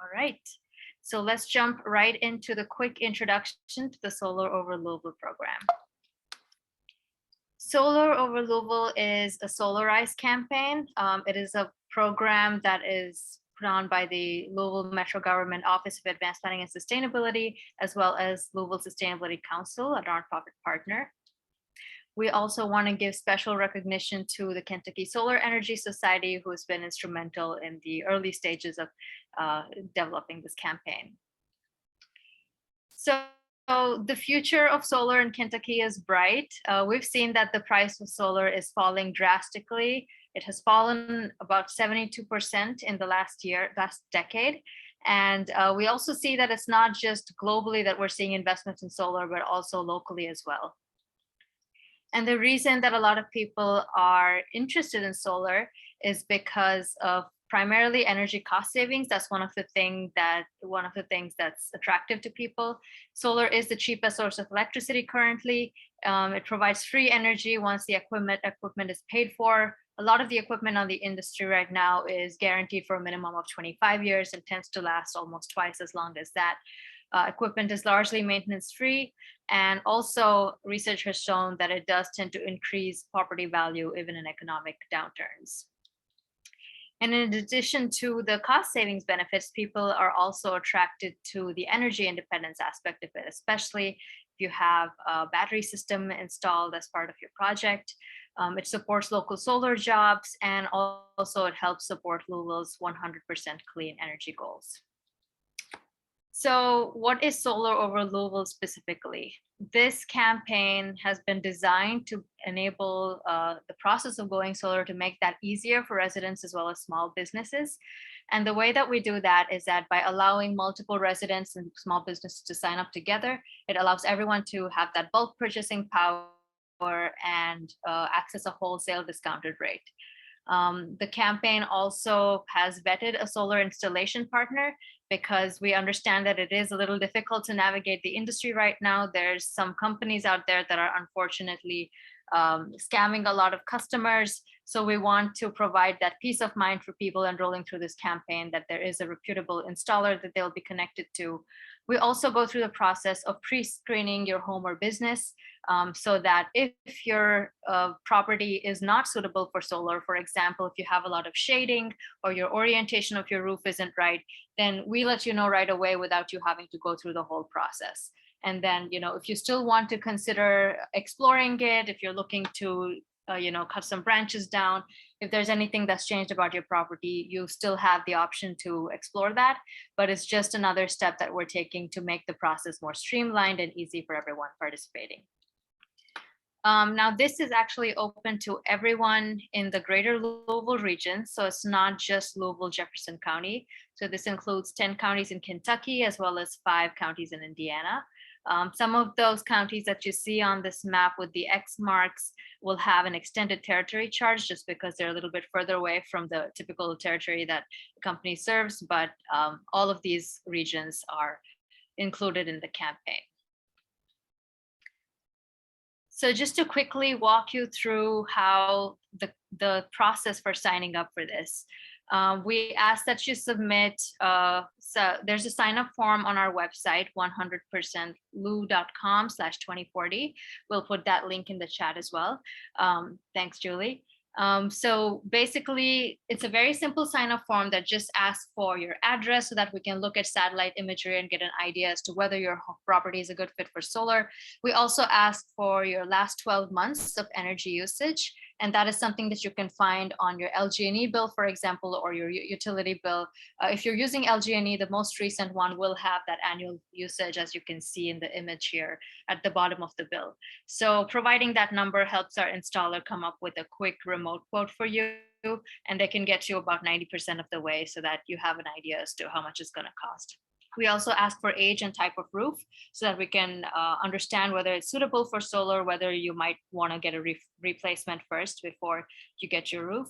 All right. So let's jump right into the quick introduction to the Solar Over Louisville program. Solar Over Louisville is a solarized campaign. It is a program that is put on by the Louisville Metro Government Office of Advanced Planning and Sustainability, as well as Louisville Sustainability Council, a nonprofit partner. We also want to give special recognition to the Kentucky Solar Energy Society, who has been instrumental in the early stages of developing this campaign. So the future of solar in Kentucky is bright. We've seen that the price of solar is falling drastically. It has fallen about 72% in the last decade. And we also see that it's not just globally that we're seeing investments in solar, but also locally as well. And the reason that a lot of people are interested in solar is because of primarily energy cost savings. That's one of the things that's attractive to people. Solar is the cheapest source of electricity currently. It provides free energy once the equipment is paid for. A lot of the equipment on the industry right now is guaranteed for a minimum of 25 years and tends to last almost twice as long as that. Equipment is largely maintenance free, and also research has shown that it does tend to increase property value even in economic downturns. And in addition to the cost savings benefits, people are also attracted to the energy independence aspect of it, especially if you have a battery system installed as part of your project. It supports local solar jobs, and also it helps support Louisville's 100% clean energy goals. So what is Solar Over Louisville specifically? This campaign has been designed to enable the process of going solar, to make that easier for residents as well as small businesses. And the way that we do that is that by allowing multiple residents and small businesses to sign up together, it allows everyone to have that bulk purchasing power and access a wholesale discounted rate. The campaign also has vetted a solar installation partner, because we understand that it is a little difficult to navigate the industry right now. There's some companies out there that are unfortunately scamming a lot of customers. So we want to provide that peace of mind for people enrolling through this campaign, that there is a reputable installer that they'll be connected to. We also go through the process of pre-screening your home or business, so that if your property is not suitable for solar, for example, if you have a lot of shading or your orientation of your roof isn't right, then we let you know right away without you having to go through the whole process. And then, if you still want to consider exploring it, if you're looking to cut some branches down, if there's anything that's changed about your property, you still have the option to explore that. But it's just another step that we're taking to make the process more streamlined and easy for everyone participating. Now, this is actually open to everyone in the greater Louisville region. So it's not just Louisville, Jefferson County. So this includes 10 counties in Kentucky, as well as 5 counties in Indiana. Some of those counties that you see on this map with the X marks will have an extended territory charge, just because they're a little bit further away from the typical territory that the company serves. But all of these regions are included in the campaign. So just to quickly walk you through how the process for signing up for this. We ask that you submit, so there's a sign up form on our website, 100percentlou.com/2040. We'll put that link in the chat as well. Thanks, Julie. So basically, it's a very simple sign up form that just asks for your address, so that we can look at satellite imagery and get an idea as to whether your property is a good fit for solar. We also ask for your last 12 months of energy usage. And that is something that you can find on your LG&E bill, for example, or your utility bill. If you're using LG&E, the most recent one will have that annual usage, as you can see in the image here at the bottom of the bill. So providing that number helps our installer come up with a quick remote quote for you, and they can get you about 90% of the way, so that you have an idea as to how much it's going to cost. We also ask for age and type of roof, so that we can understand whether it's suitable for solar, whether you might want to get a replacement first before you get your roof,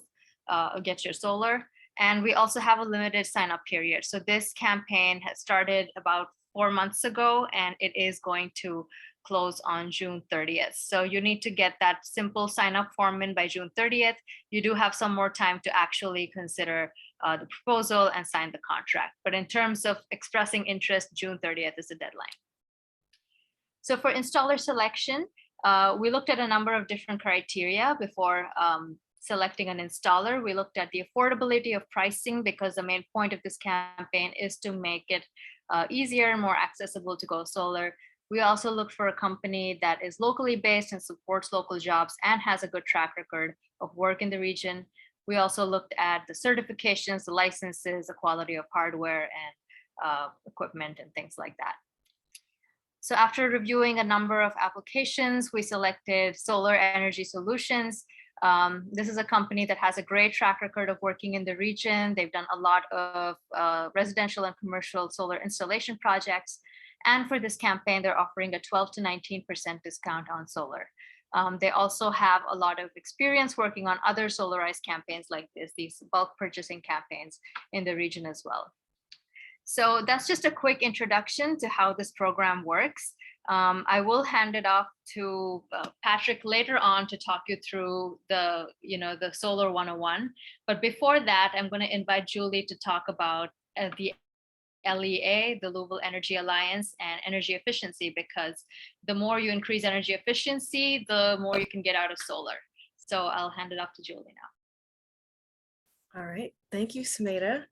get your solar. And we also have a limited sign up period. So this campaign has started about 4 months ago, and it is going to close on June 30th. So you need to get that simple sign up form in by June 30th. You do have some more time to actually consider the proposal and sign the contract. But in terms of expressing interest, June 30th is the deadline. So for installer selection, we looked at a number of different criteria before selecting an installer. We looked at the affordability of pricing, because the main point of this campaign is to make it easier and more accessible to go solar. We also looked for a company that is locally based and supports local jobs and has a good track record of work in the region. We also looked at the certifications, the licenses, the quality of hardware and equipment and things like that. So after reviewing a number of applications, we selected Solar Energy Solutions. This is a company that has a great track record of working in the region. They've done a lot of residential and commercial solar installation projects. And for this campaign, they're offering a 12 to 19% discount on solar. They also have a lot of experience working on other solarized campaigns like this, these bulk purchasing campaigns in the region as well. So that's just a quick introduction to how this program works. I will hand it off to Patrick later on to talk you through the Solar 101. But before that, I'm going to invite Julie to talk about the LEA, the Louisville Energy Alliance, and energy efficiency, because the more you increase energy efficiency, the more you can get out of solar. So I'll hand it off to Julie now. All right, thank you, Sumedha.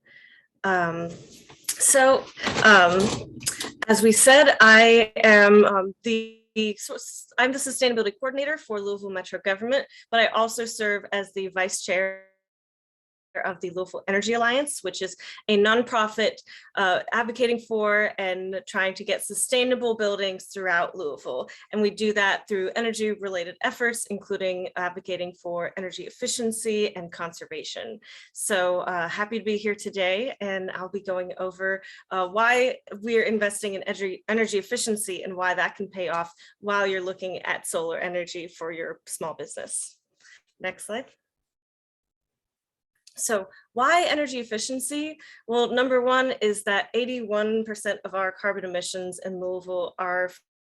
As we said, I am I'm the sustainability coordinator for Louisville Metro Government, but I also serve as the vice chair of the Louisville Energy Alliance, which is a nonprofit advocating for and trying to get sustainable buildings throughout Louisville. And we do that through energy related efforts, including advocating for energy efficiency and conservation. So happy to be here today, and I'll be going over why we're investing in energy efficiency and why that can pay off while you're looking at solar energy for your small business. Next slide. So why energy efficiency? Well, number one is that 81% of our carbon emissions in Louisville are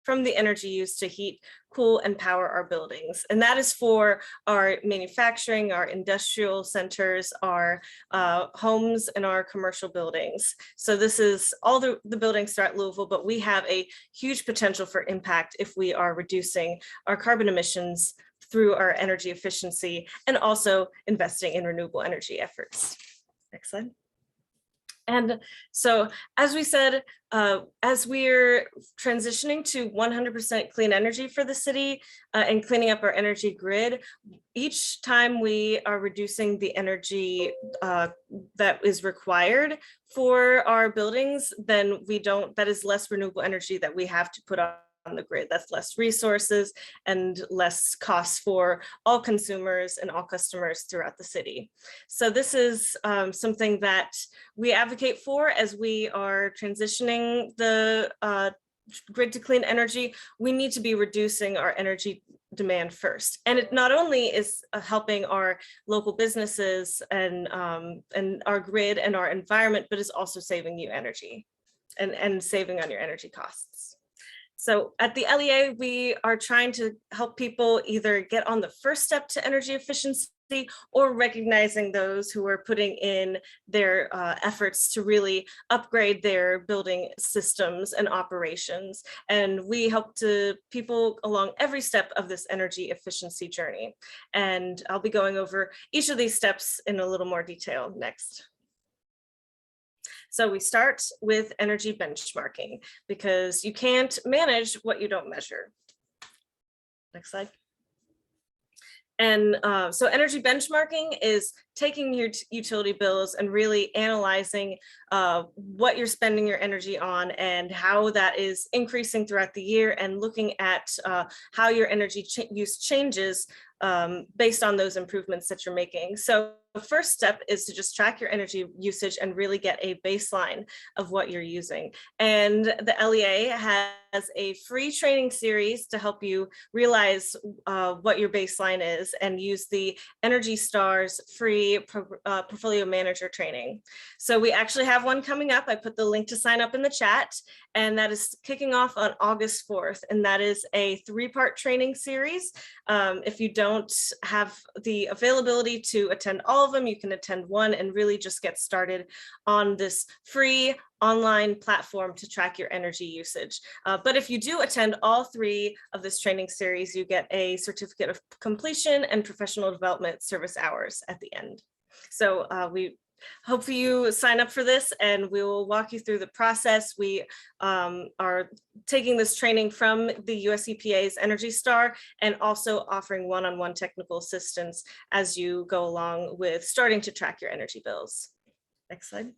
from the energy used to heat, cool, and power our buildings. And that is for our manufacturing, our industrial centers, our homes, and our commercial buildings. So this is all the buildings throughout Louisville, but we have a huge potential for impact if we are reducing our carbon emissions through our energy efficiency and also investing in renewable energy efforts. Next slide. And so, as we said, as we're transitioning to 100% clean energy for the city and cleaning up our energy grid, each time we are reducing the energy that is required for our buildings, then that is less renewable energy that we have to put on the grid. That's less resources and less costs for all consumers and all customers throughout the city. So this is something that we advocate for as we are transitioning the grid to clean energy. We need to be reducing our energy demand first. And it not only is helping our local businesses and our grid and our environment, but is also saving you energy and saving on your energy costs. So at the LEA, we are trying to help people either get on the first step to energy efficiency or recognizing those who are putting in their efforts to really upgrade their building systems and operations. And we help people along every step of this energy efficiency journey. And I'll be going over each of these steps in a little more detail next. So we start with energy benchmarking, because you can't manage what you don't measure. Next slide. And so energy benchmarking is taking your utility bills and really analyzing what you're spending your energy on and how that is increasing throughout the year, and looking at how your energy use changes based on those improvements that you're making. So the first step is to just track your energy usage and really get a baseline of what you're using. And the LEA has a free training series to help you realize what your baseline is and use the Energy Stars free portfolio manager training. So we actually have one coming up. I put the link to sign up in the chat, and that is kicking off on August 4th. And that is a 3-part training series. If you don't have the availability to attend all of them, you can attend one and really just get started on this free online platform to track your energy usage. But if you do attend all 3 of this training series, you get a certificate of completion and professional development service hours at the end. So we hope you sign up for this, and we will walk you through the process. We are taking this training from the US EPA's Energy Star and also offering one-on-one technical assistance as you go along with starting to track your energy bills. Next slide.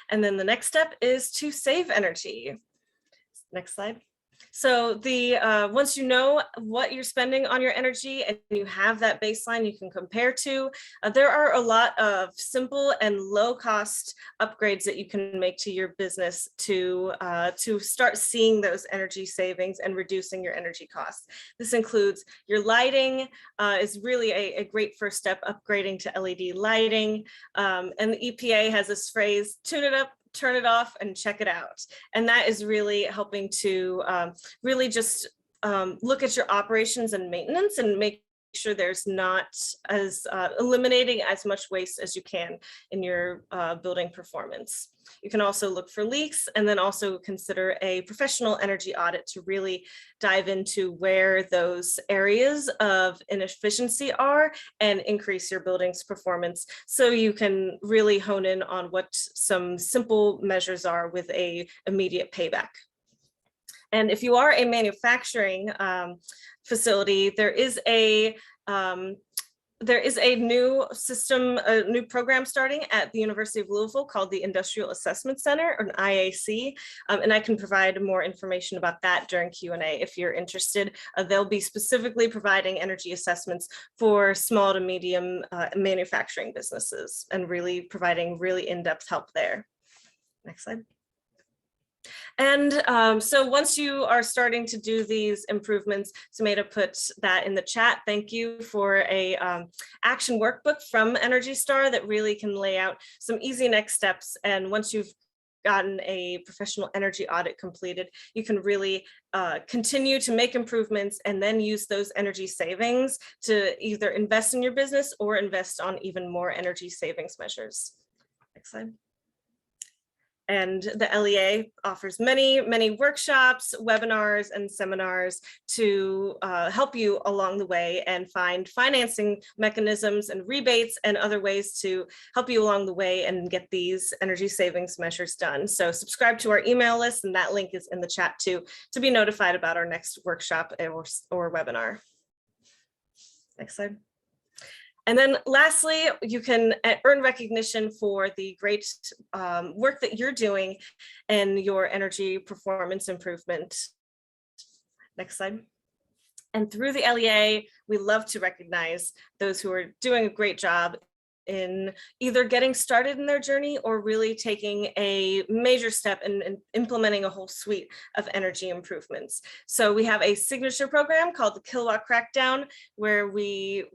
And then the next step is to save energy. Next slide. So the once you know what you're spending on your energy and you have that baseline you can compare to, there are a lot of simple and low cost upgrades that you can make to your business to start seeing those energy savings and reducing your energy costs. This includes your lighting is really a great first step, upgrading to LED lighting. And the EPA has this phrase, tune it up, turn it off, and check it out. And that is really helping to really just look at your operations and maintenance and make sure there's not as eliminating as much waste as you can in your building performance. You can also look for leaks, and then also consider a professional energy audit to really dive into where those areas of inefficiency are and increase your building's performance, so you can really hone in on what some simple measures are with a immediate payback. And if you are a manufacturing facility, there is a new system, a new program starting at the University of Louisville called the Industrial Assessment Center, or an IAC, and I can provide more information about that during Q&A if you're interested. They'll be specifically providing energy assessments for small to medium manufacturing businesses and really providing really in-depth help there. Next slide. And so once you are starting to do these improvements, Sumeda put that in the chat. Thank you for a action workbook from Energy Star that really can lay out some easy next steps. And once you've gotten a professional energy audit completed, you can really continue to make improvements and then use those energy savings to either invest in your business or invest on even more energy savings measures. Next slide. And the LEA offers many, many workshops, webinars, and seminars to help you along the way and find financing mechanisms and rebates and other ways to help you along the way and get these energy savings measures done. So subscribe to our email list, and that link is in the chat too, to be notified about our next workshop or webinar. Next slide. And then lastly, you can earn recognition for the great work that you're doing in your energy performance improvement. Next slide. And through the LEA, we love to recognize those who are doing a great job in either getting started in their journey or really taking a major step in implementing a whole suite of energy improvements. So we have a signature program called the Kilowatt Crackdown, where we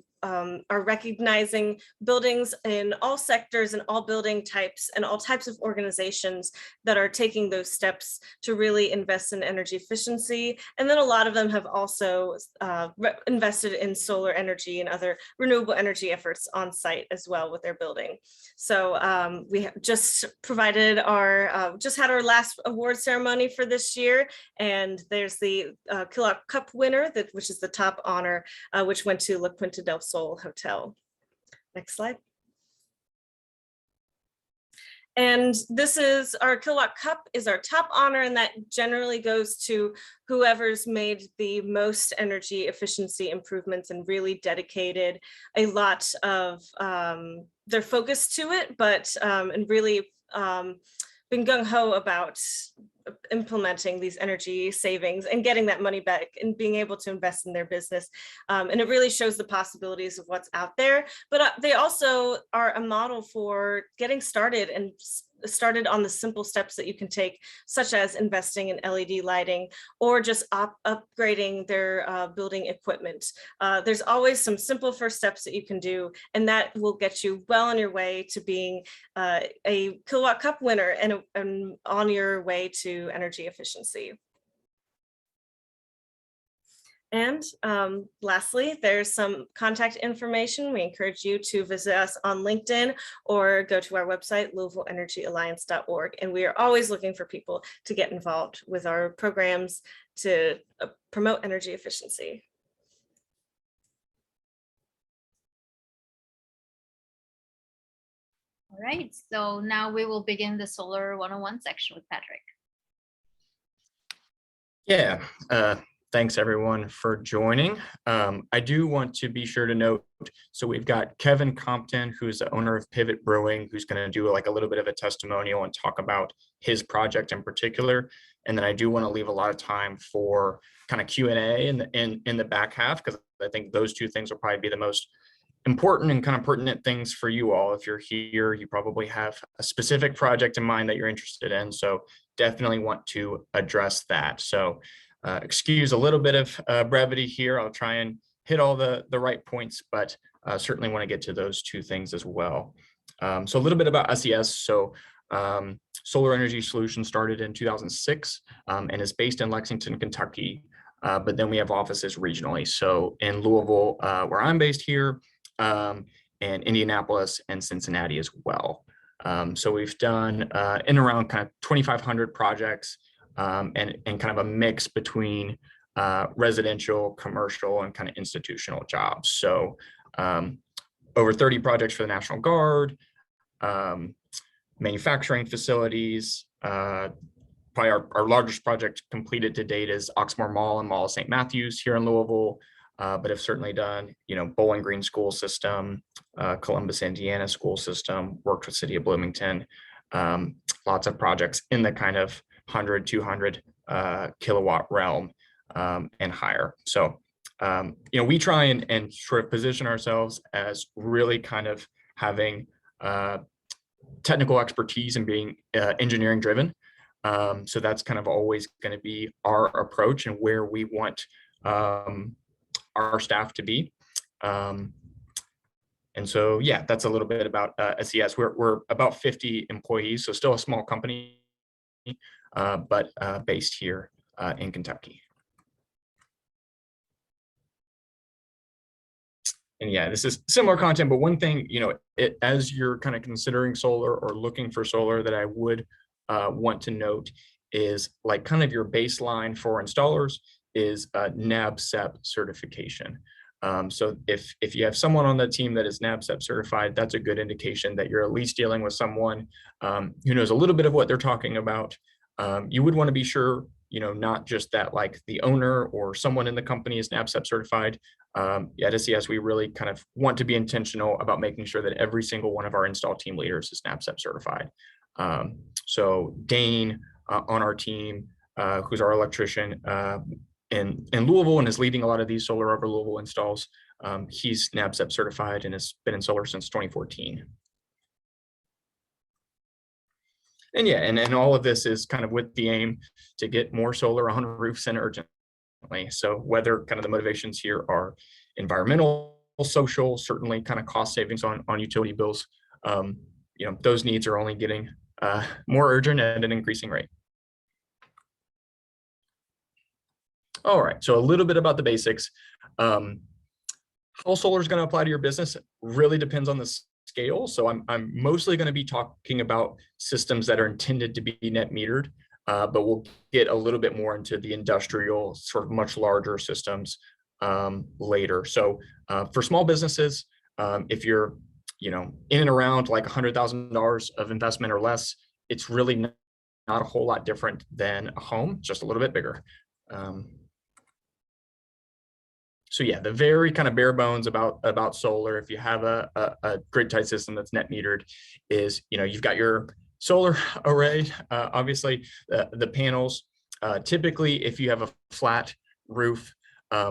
are recognizing buildings in all sectors and all building types and all types of organizations that are taking those steps to really invest in energy efficiency. And then a lot of them have also invested in solar energy and other renewable energy efforts on site as well with their building. So we have just provided our, just had our last award ceremony for this year. And there's the Kilowatt Cup winner, which is the top honor, which went to La Quinta del Sol Hotel. Next slide. And this is our Kilowatt Cup is our top honor, and that generally goes to whoever's made the most energy efficiency improvements and really dedicated a lot of their focus to it, but and really been gung-ho about implementing these energy savings and getting that money back and being able to invest in their business. And it really shows the possibilities of what's out there. But they also are a model for getting started and started on the simple steps that you can take, such as investing in LED lighting or just upgrading their building equipment. There's always some simple first steps that you can do, and that will get you well on your way to being a Kilowatt Cup winner and on your way to energy efficiency. And lastly, there's some contact information. We encourage you to visit us on LinkedIn or go to our website, LouisvilleEnergyAlliance.org. And we are always looking for people to get involved with our programs to promote energy efficiency. All right, so now we will begin the Solar 101 section with Patrick. Yeah, thanks everyone for joining. I do want to be sure to note, so we've got Kevin Compton, who's the owner of Pivot Brewing, who's going to do like a little bit of a testimonial and talk about his project in particular. And then I do want to leave a lot of time for kind of Q&A in the back half, because I think those two things will probably be the most important and kind of pertinent things for you all. If you're here, you probably have a specific project in mind that you're interested in. So definitely want to address that. So excuse a little bit of brevity here. I'll try and hit all the right points, but certainly want to get to those two things as well. So a little bit about SES. So Solar Energy Solutions started in 2006 and is based in Lexington, Kentucky. But then we have offices regionally. So in Louisville, where I'm based here, and Indianapolis and Cincinnati as well. So we've done in around kind of 2,500 projects and kind of a mix between residential, commercial, and kind of institutional jobs. So over 30 projects for the National Guard, manufacturing facilities. Probably our largest project completed to date is Oxmoor Mall and Mall of St. Matthews here in Louisville. But have certainly done, Bowling Green school system, Columbus, Indiana school system, worked with City of Bloomington, lots of projects in the kind of 100, 200 kilowatt realm and higher. So, we try and sort of position ourselves as really kind of having technical expertise and being engineering driven. So that's kind of always going to be our approach and where we want our staff to be. And so, yeah, that's a little bit about SES. We're about 50 employees, so still a small company, but based here in Kentucky. And yeah, this is similar content, but one thing, as you're kind of considering solar or looking for solar that I would want to note is like kind of your baseline for installers is NABCEP certification. So if you have someone on the team that is NABCEP certified, that's a good indication that you're at least dealing with someone who knows a little bit of what they're talking about. You would want to be sure, not just that like the owner or someone in the company is NABCEP certified. At SES, we really kind of want to be intentional about making sure that every single one of our install team leaders is NABCEP certified. So Dane on our team, who's our electrician, in Louisville and is leading a lot of these solar over Louisville installs. He's NABCEP certified and has been in solar since 2014. And yeah, and all of this is kind of with the aim to get more solar on roofs and urgently. So whether kind of the motivations here are environmental, social, certainly kind of cost savings on utility bills, those needs are only getting more urgent at an increasing rate. All right, so a little bit about the basics. How solar is going to apply to your business really depends on the scale. So I'm mostly going to be talking about systems that are intended to be net metered, but we'll get a little bit more into the industrial, sort of much larger systems later. So for small businesses, if you're in and around like $100,000 of investment or less, it's really not a whole lot different than a home, just a little bit bigger. So yeah, the very kind of bare bones about solar, if you have a grid tied system that's net metered, is you've got your solar array, obviously the panels, typically if you have a flat roof,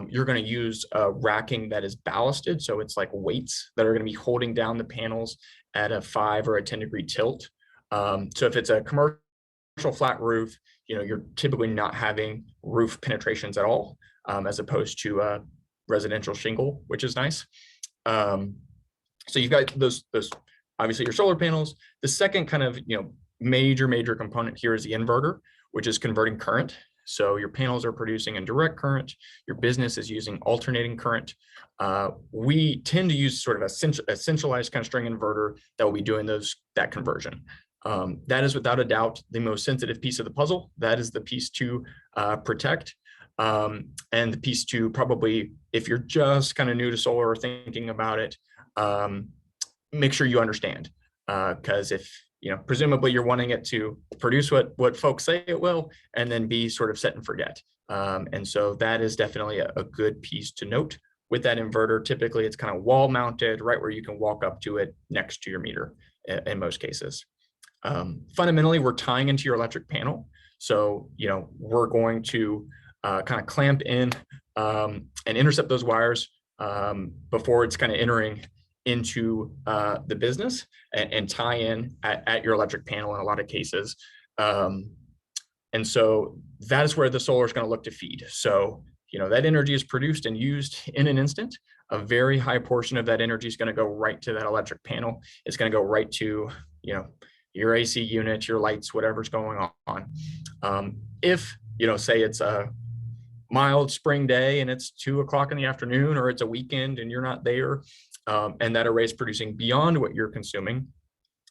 you're going to use racking that is ballasted. So it's like weights that are going to be holding down the panels at a 5 or a 10-degree tilt. So if it's a commercial flat roof, you're typically not having roof penetrations at all, as opposed to residential shingle, which is nice. So you've got those obviously your solar panels. The second kind of major component here is the inverter, which is converting current. So your panels are producing in direct current, your business is using alternating current. We tend to use sort of a centralized kind of string inverter that will be doing that conversion. That is without a doubt the most sensitive piece of the puzzle. That is the piece to protect. And the piece to probably, if you're just kind of new to solar or thinking about it, make sure you understand. Because if presumably you're wanting it to produce what folks say it will, and then be sort of set and forget. And so that is definitely a good piece to note. With that inverter, typically it's kind of wall mounted, right where you can walk up to it next to your meter in most cases. Fundamentally, we're tying into your electric panel. So, we're going to kind of clamp in and intercept those wires before it's kind of entering into the business and tie in at your electric panel in a lot of cases. And so that is where the solar is going to look to feed. So, that energy is produced and used in an instant. A very high portion of that energy is going to go right to that electric panel. It's going to go right to, your AC unit, your lights, whatever's going on. If, say it's a mild spring day and it's 2 o'clock in the afternoon, or it's a weekend and you're not there, and that array is producing beyond what you're consuming,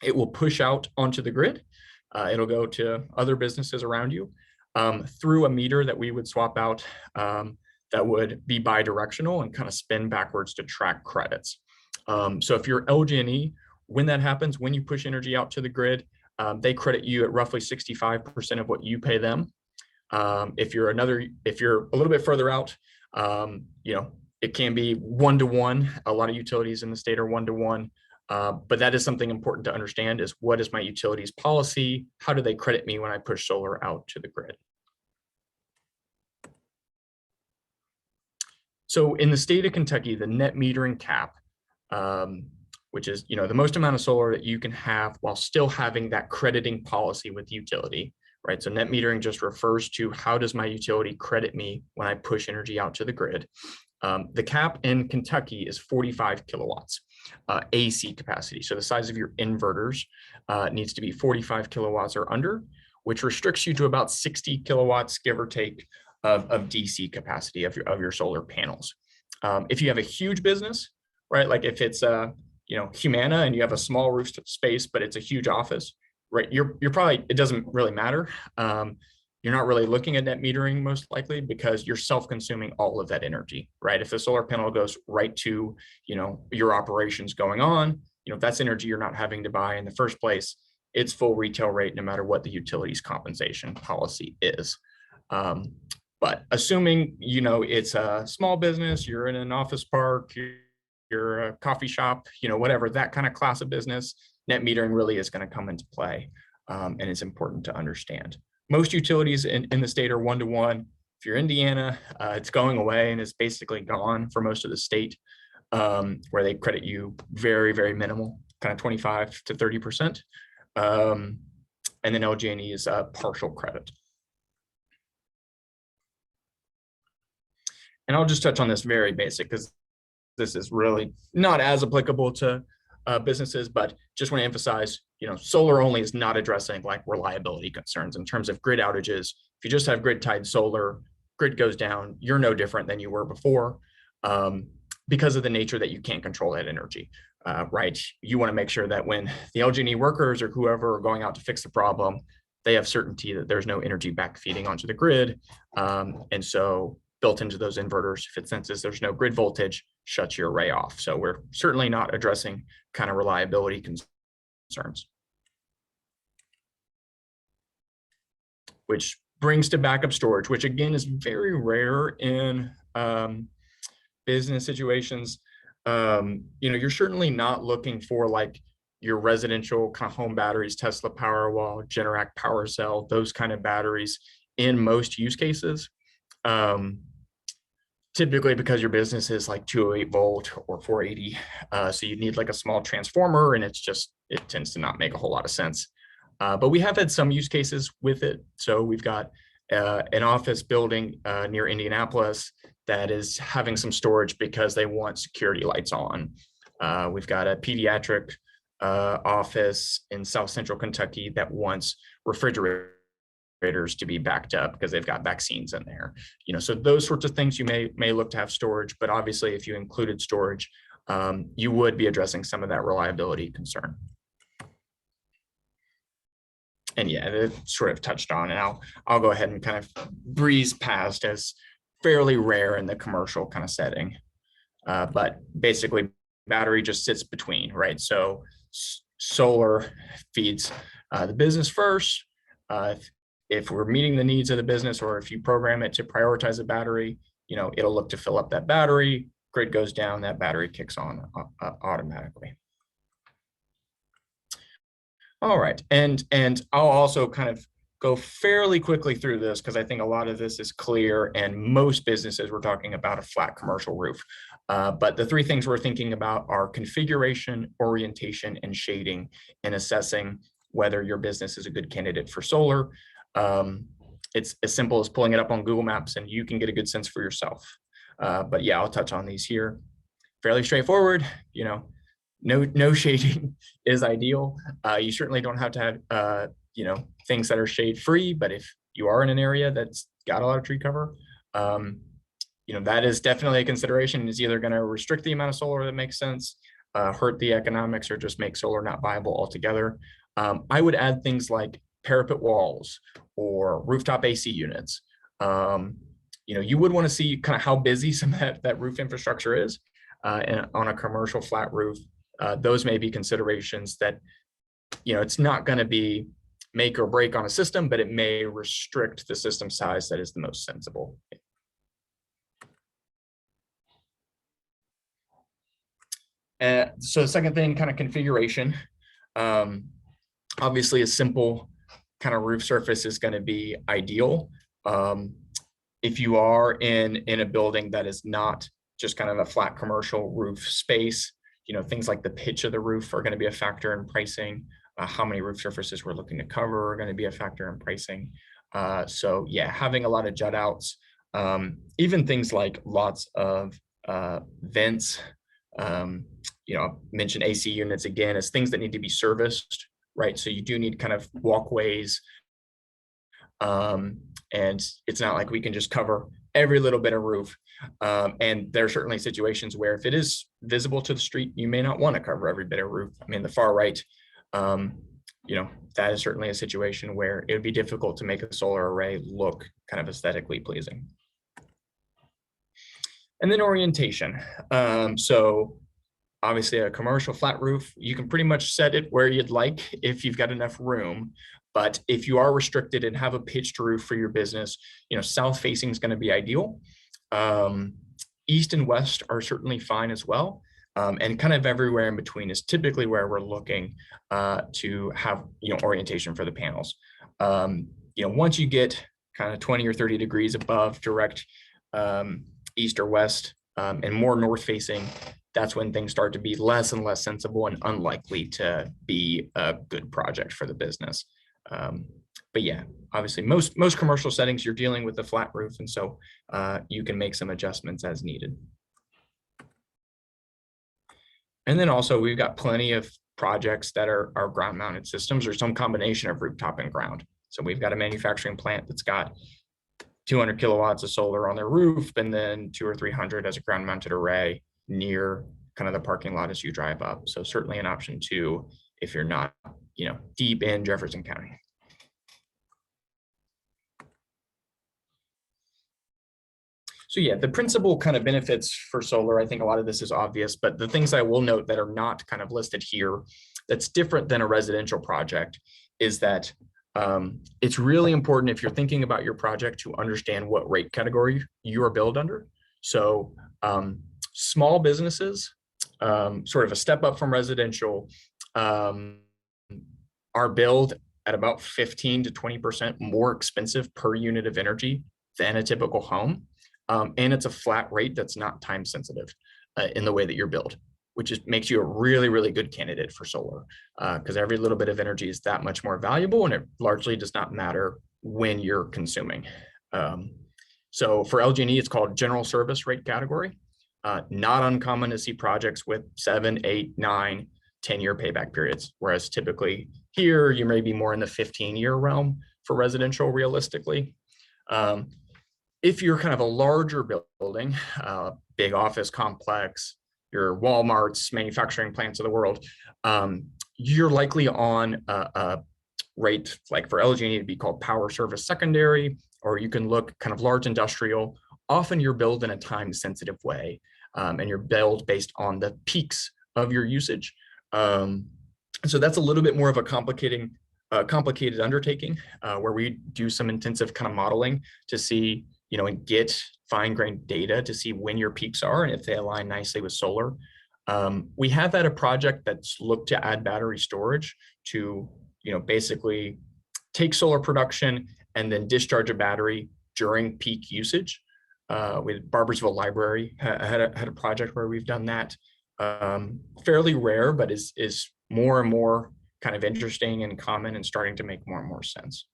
it will push out onto the grid. It'll go to other businesses around you through a meter that we would swap out that would be bi-directional and kind of spin backwards to track credits. So if you're LG&E, when that happens, when you push energy out to the grid, they credit you at roughly 65% of what you pay them. If you're a little bit further out, it can be 1-to-1. A lot of utilities in the state are 1-to-1. But that is something important to understand, is what is my utilities policy? How do they credit me when I push solar out to the grid? So in the state of Kentucky, the net metering cap, which is the most amount of solar that you can have while still having that crediting policy with the utility, right? So net metering just refers to how does my utility credit me when I push energy out to the grid. The cap in Kentucky is 45 kilowatts AC capacity. So the size of your inverters needs to be 45 kilowatts or under, which restricts you to about 60 kilowatts, give or take, of DC capacity of your solar panels. If you have a huge business, right? Like if it's Humana and you have a small roof space, but it's a huge office, right? You're probably, it doesn't really matter. You're not really looking at net metering most likely, because you're self-consuming all of that energy, right? If the solar panel goes right to, your operations going on, that's energy you're not having to buy in the first place. It's full retail rate, no matter what the utilities compensation policy is. But assuming, it's a small business, you're in an office park, you're a coffee shop, whatever, that kind of class of business, net metering really is going to come into play. And it's important to understand. Most utilities in the state are 1-to-1. If you're Indiana, it's going away and it's basically gone for most of the state, where they credit you very, very minimal, kind of 25 to 30%. And then LG&E is a partial credit. And I'll just touch on this very basic, because this is really not as applicable to businesses, but just want to emphasize, solar only is not addressing like reliability concerns in terms of grid outages. If you just have grid tied solar, grid goes down, you're no different than you were before, because of the nature that you can't control that energy, right? You want to make sure that when the LG&E workers or whoever are going out to fix the problem, they have certainty that there's no energy back feeding onto the grid. And so built into those inverters, if it senses there's no grid voltage, shuts your array off. So we're certainly not addressing kind of reliability concerns. Which brings to backup storage, which again is very rare in business situations. You're certainly not looking for like your residential kind of home batteries, Tesla Powerwall, Generac Power Cell, those kind of batteries in most use cases. Typically because your business is like 208 volt or 480. So you need like a small transformer, and it tends to not make a whole lot of sense. But we have had some use cases with it. So we've got an office building near Indianapolis that is having some storage because they want security lights on. We've got a pediatric office in South Central Kentucky that wants refrigerators to be backed up because they've got vaccines in there. So those sorts of things you may look to have storage, but obviously if you included storage, you would be addressing some of that reliability concern. And yeah, it sort of touched on, and I'll go ahead and kind of breeze past as fairly rare in the commercial kind of setting. But basically battery just sits between, right? So solar feeds the business first. If we're meeting the needs of the business, or if you program it to prioritize a battery, it'll look to fill up that battery, grid goes down, that battery kicks on automatically. All right, and I'll also kind of go fairly quickly through this because I think a lot of this is clear, and most businesses we're talking about a flat commercial roof. But the three things we're thinking about are configuration, orientation, and shading, and assessing whether your business is a good candidate for solar. It's as simple as pulling it up on Google Maps and you can get a good sense for yourself. But yeah, I'll touch on these here. Fairly straightforward, no shading is ideal. You certainly don't have to have, things that are shade free, but if you are in an area that's got a lot of tree cover, that is definitely a consideration. Is either going to restrict the amount of solar that makes sense, hurt the economics, or just make solar not viable altogether. I would add things like parapet walls or rooftop AC units. You would want to see kind of how busy some of that roof infrastructure is, and on a commercial flat roof. Those may be considerations that, it's not going to be make or break on a system, but it may restrict the system size that is the most sensible. So the second thing, kind of configuration. Obviously, a simple kind of roof surface is going to be ideal. If you are in a building that is not just kind of a flat commercial roof space, things like the pitch of the roof are going to be a factor in pricing. How many roof surfaces we're looking to cover are going to be a factor in pricing. So yeah, having a lot of jut outs, even things like lots of vents, mention AC units again as things that need to be serviced, right? So you do need kind of walkways, and it's not like we can just cover every little bit of roof. And there are certainly situations where if it is visible to the street, you may not want to cover every bit of roof. I mean, the far right, that is certainly a situation where it would be difficult to make a solar array look kind of aesthetically pleasing. And then orientation. So obviously a commercial flat roof, you can pretty much set it where you'd like if you've got enough room. But if you are restricted and have a pitched roof for your business, south facing is going to be ideal. East and west are certainly fine as well. And kind of everywhere in between is typically where we're looking to have orientation for the panels. Once you get kind of 20 or 30 degrees above direct east or west, and more north facing, that's when things start to be less and less sensible and unlikely to be a good project for the business. But yeah, obviously most commercial settings you're dealing with a flat roof, and so you can make some adjustments as needed. And then also we've got plenty of projects that are ground mounted systems or some combination of rooftop and ground. So we've got a manufacturing plant that's got 200 kilowatts of solar on their roof, and then 200 or 300 as a ground mounted array near kind of the parking lot as you drive up. So certainly an option too, if you're not, deep in Jefferson County. So yeah, the principal kind of benefits for solar, I think a lot of this is obvious, but the things I will note that are not kind of listed here that's different than a residential project is that it's really important if you're thinking about your project to understand what rate category you are billed under. So small businesses, sort of a step up from residential. Our build at about 15 to 20% more expensive per unit of energy than a typical home. And it's a flat rate that's not time sensitive in the way that you're built, which makes you a really, really good candidate for solar, because every little bit of energy is that much more valuable, and it largely does not matter when you're consuming. So for LG&E, it's called general service rate category. Not uncommon to see projects with 7, 8, 9, 10-year payback periods, whereas typically here you may be more in the 15-year realm for residential realistically. If you're kind of a larger building, big office complex, your Walmarts, manufacturing plants of the world, you're likely on a rate like for LG&E to be called power service secondary, or you can look kind of large industrial. Often you're billed in a time sensitive way, and you're billed based on the peaks of your usage. So that's a little bit more of a complicated undertaking, where we do some intensive kind of modeling to see, and get fine-grained data to see when your peaks are and if they align nicely with solar. We have had a project that's looked to add battery storage to, basically take solar production and then discharge a battery during peak usage. With Barboursville Library had a project where we've done that. Fairly rare, but is more and more kind of interesting and common and starting to make more and more sense.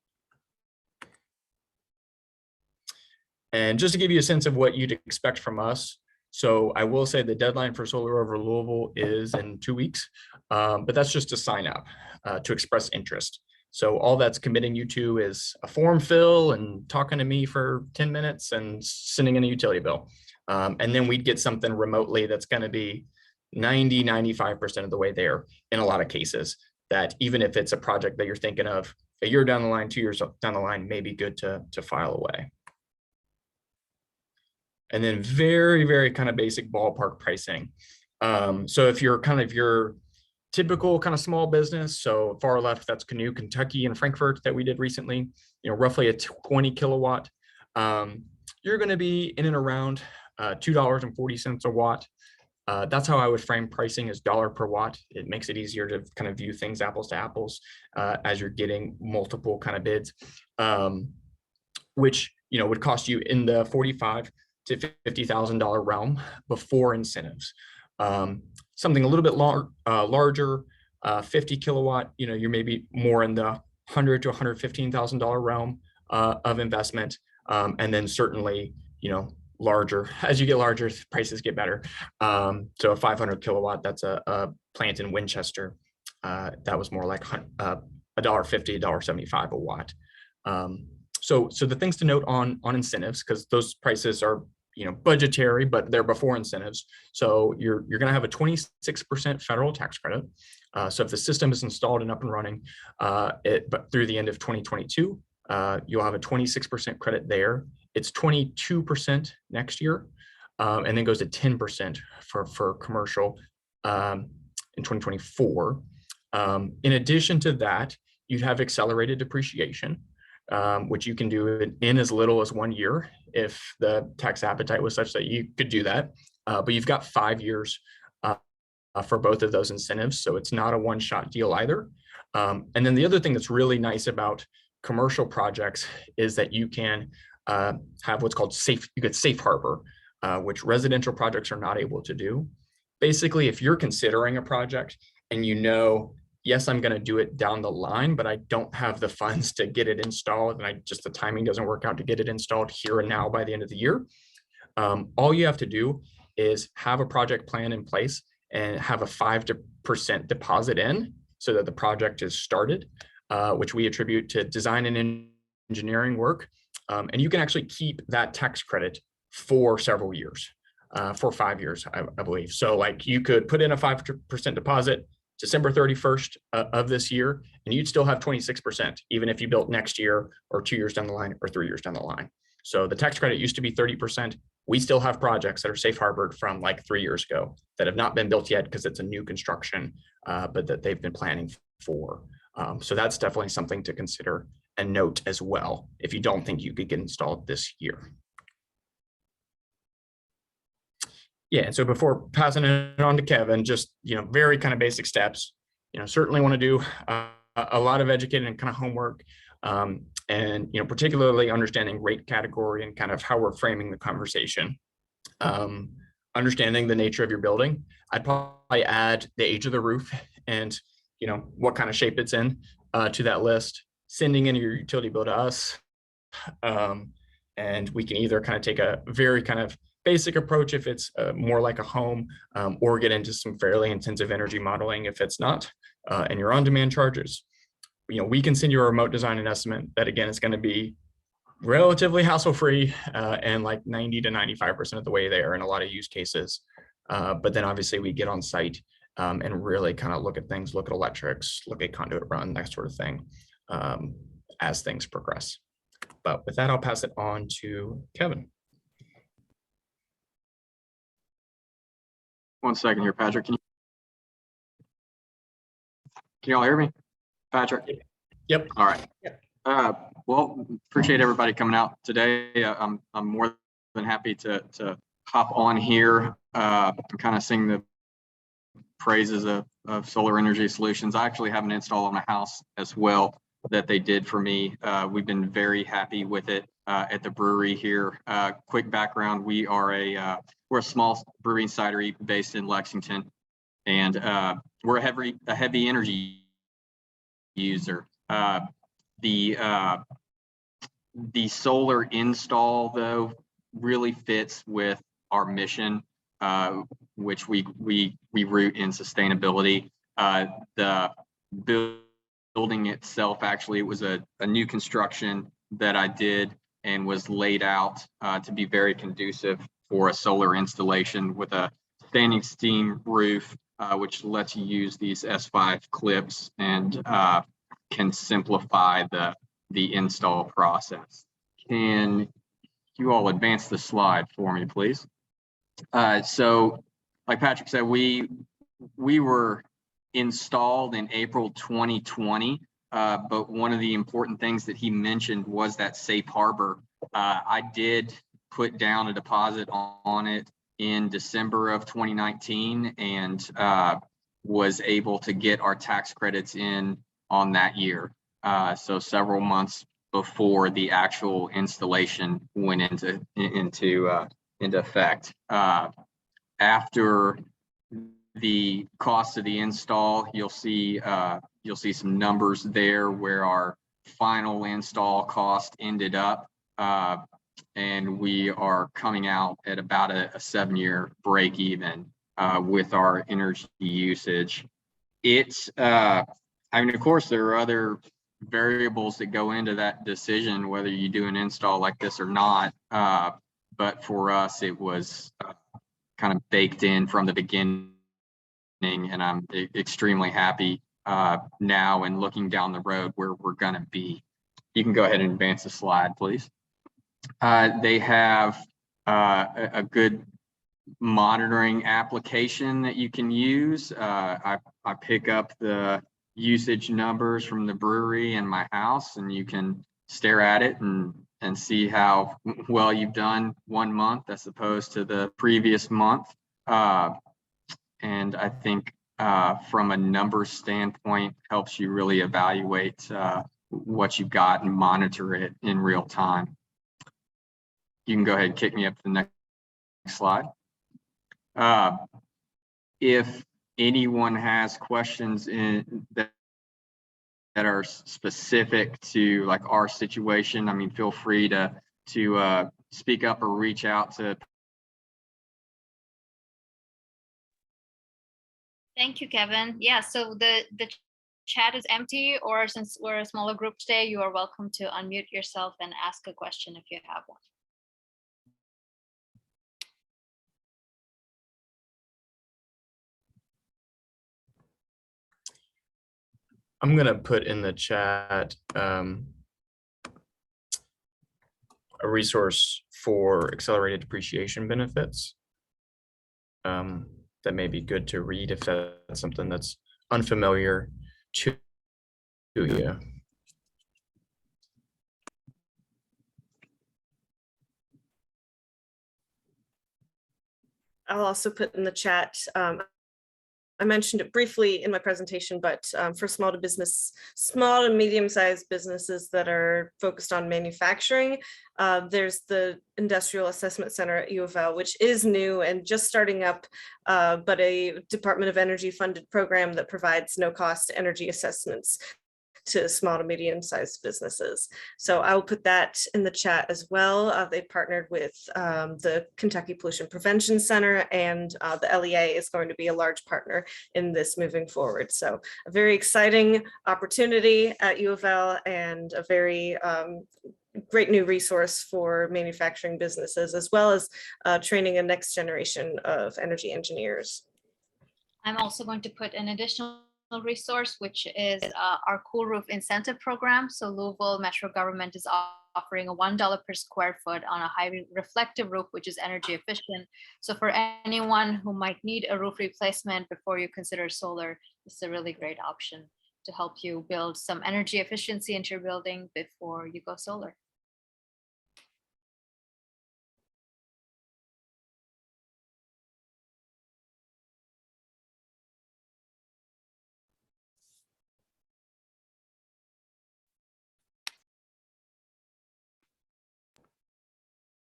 And just to give you a sense of what you'd expect from us, so I will say the deadline for Solar Over Louisville is in 2 weeks, but that's just to sign up, to express interest. So all that's committing you to is a form fill and talking to me for 10 minutes and sending in a utility bill. And then we'd get something remotely that's going to be 90, 95% of the way there in a lot of cases, that even if it's a project that you're thinking of a year down the line, 2 years down the line, may be good to file away. And then very, very kind of basic ballpark pricing. So if you're kind of your typical kind of small business, so far left, that's Canoe, Kentucky, and Frankfurt that we did recently, roughly a 20 kilowatt. You're going to be in and around $2.40 a watt. That's how I would frame pricing, as dollar per watt. It makes it easier to kind of view things apples to apples as you're getting multiple kind of bids, which would cost you in the $45,000 to $50,000 realm before incentives. Something a little bit larger, 50 kilowatt, you're maybe more in the $100,000 to $115,000 realm of investment, and then certainly larger. As you get larger, prices get better. So a 500 kilowatt, that's a plant in Winchester. That was more like $1.50, $1.75 a watt. So the things to note on incentives, because those prices are budgetary, but they're before incentives. So you're going to have a 26% federal tax credit. So if the system is installed and up and running, but through the end of 2022, you'll have a 26% credit there. It's 22% next year, and then goes to 10% for commercial in 2024. In addition to that, you'd have accelerated depreciation, which you can do in as little as 1 year if the tax appetite was such that you could do that. But you've got 5 years for both of those incentives, so it's not a one-shot deal either. And then the other thing that's really nice about commercial projects is that you can have what's called safe harbor, which residential projects are not able to do. Basically, if you're considering a project and yes, I'm going to do it down the line, but I don't have the funds to get it installed, and the timing doesn't work out to get it installed here and now by the end of the year. All you have to do is have a project plan in place and have a 5% deposit in so that the project is started, which we attribute to design and engineering work. And you can actually keep that tax credit for several years, for 5 years, I believe. So like you could put in a 5% deposit December 31st of this year, and you'd still have 26%, even if you built next year or 2 years down the line or 3 years down the line. So the tax credit used to be 30%. We still have projects that are safe harbored from like 3 years ago that have not been built yet because it's a new construction, but that they've been planning for. So that's definitely something to consider and note as well if you don't think you could get installed this year. Yeah, and so before passing it on to Kevin, just, very kind of basic steps. Certainly want to do a lot of educated and kind of homework, and particularly understanding rate category and kind of how we're framing the conversation. Understanding the nature of your building. I'd probably add the age of the roof and what kind of shape it's in to that list. Sending in your utility bill to us, and we can either kind of take a very kind of basic approach if it's more like a home, or get into some fairly intensive energy modeling if it's not, and your on-demand charges. We can send you a remote design and estimate that, again, is going to be relatively hassle-free, and like 90 to 95% of the way there in a lot of use cases. But then obviously we get on site and really kind of look at things, look at electrics, look at conduit run, that sort of thing, as things progress. But with that, I'll pass it on to Kevin. 1 second here, Patrick. Can you all hear me? Patrick? Yep. All right. Yep. Well, appreciate everybody coming out today. I'm more than happy to hop on here and kind of sing the praises of solar energy solutions. I actually have an install on my house as well that they did for me. We've been very happy with it at the brewery here. Quick background: we're a small brewery and cidery based in Lexington, and we're a heavy energy user. The solar install, though, really fits with our mission, which we root in sustainability. The building itself, actually, it was a new construction that I did and was laid out to be very conducive for a solar installation with a standing seam roof, which lets you use these S5 clips and can simplify the install process. Can you all advance the slide for me, please? So, like Patrick said, we were installed in April 2020, but one of the important things that he mentioned was that safe harbor. I did put down a deposit on it in December of 2019 and was able to get our tax credits in on that year. So several months before the actual installation went into effect. After the cost of the install, you'll see some numbers there where our final install cost ended up, and we are coming out at about a 7-year break even with our energy usage. It's I mean, of course, there are other variables that go into that decision, whether you do an install like this or not. But for us, it was kind of baked in from the beginning, and I'm extremely happy now and looking down the road where we're going to be. You can go ahead and advance the slide, please. They have a good monitoring application that you can use. I pick up the usage numbers from the brewery in my house, and you can stare at it and see how well you've done 1 month as opposed to the previous month. And I think from a numbers standpoint, helps you really evaluate what you've got and monitor it in real time. You can go ahead and kick me up to the next slide. If anyone has questions that are specific to like our situation, I mean, feel free to speak up or reach out to. Thank you, Kevin. Yeah, so the chat is empty, or since we're a smaller group today, you are welcome to unmute yourself and ask a question if you have one. I'm going to put in the chat a resource for accelerated depreciation benefits that may be good to read if that's something that's unfamiliar to you. I'll also put in the chat. I mentioned it briefly in my presentation, but for small to medium-sized businesses that are focused on manufacturing, there's the Industrial Assessment Center at U of L, which is new and just starting up, but a Department of Energy funded program that provides no-cost energy assessments to small to medium-sized businesses. So I will put that in the chat as well. They partnered with the Kentucky Pollution Prevention Center, and the LEA is going to be a large partner in this moving forward. So a very exciting opportunity at U of L, and a very great new resource for manufacturing businesses, as well as training a next generation of energy engineers. I'm also going to put an additional resource, which is our Cool Roof Incentive Program. So Louisville Metro Government is offering a $1 per square foot on a high reflective roof, which is energy efficient. So for anyone who might need a roof replacement before you consider solar, it's a really great option to help you build some energy efficiency into your building before you go solar.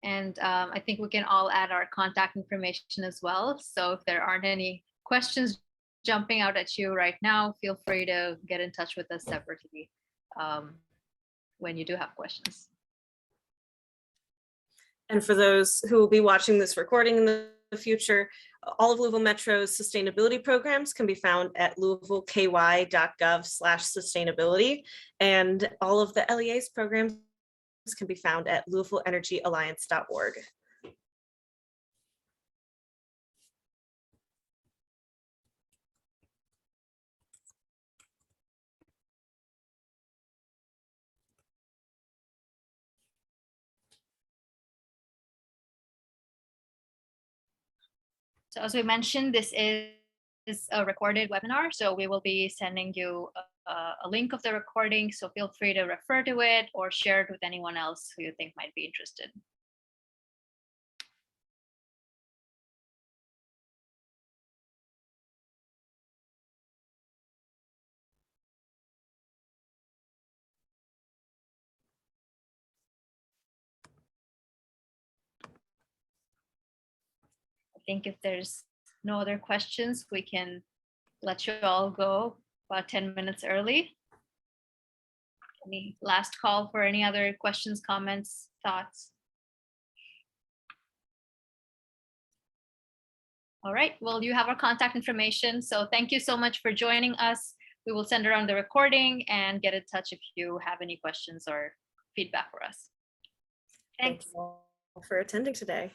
And I think we can all add our contact information as well. So if there aren't any questions jumping out at you right now, feel free to get in touch with us separately when you do have questions. And for those who will be watching this recording in the future, all of Louisville Metro's sustainability programs can be found at louisvilleky.gov/sustainability. And all of the LEA's programs can be found at louisvilleenergyalliance.org. So as we mentioned, this is a recorded webinar, so we will be sending you a link of the recording, so feel free to refer to it or share it with anyone else who you think might be interested. I think if there's no other questions, we can let you all go about 10 minutes early. Any last call for any other questions, comments, thoughts? All right, well, you have our contact information. So thank you so much for joining us. We will send around the recording and get in touch if you have any questions or feedback for us. Thanks. Thank you all for attending today.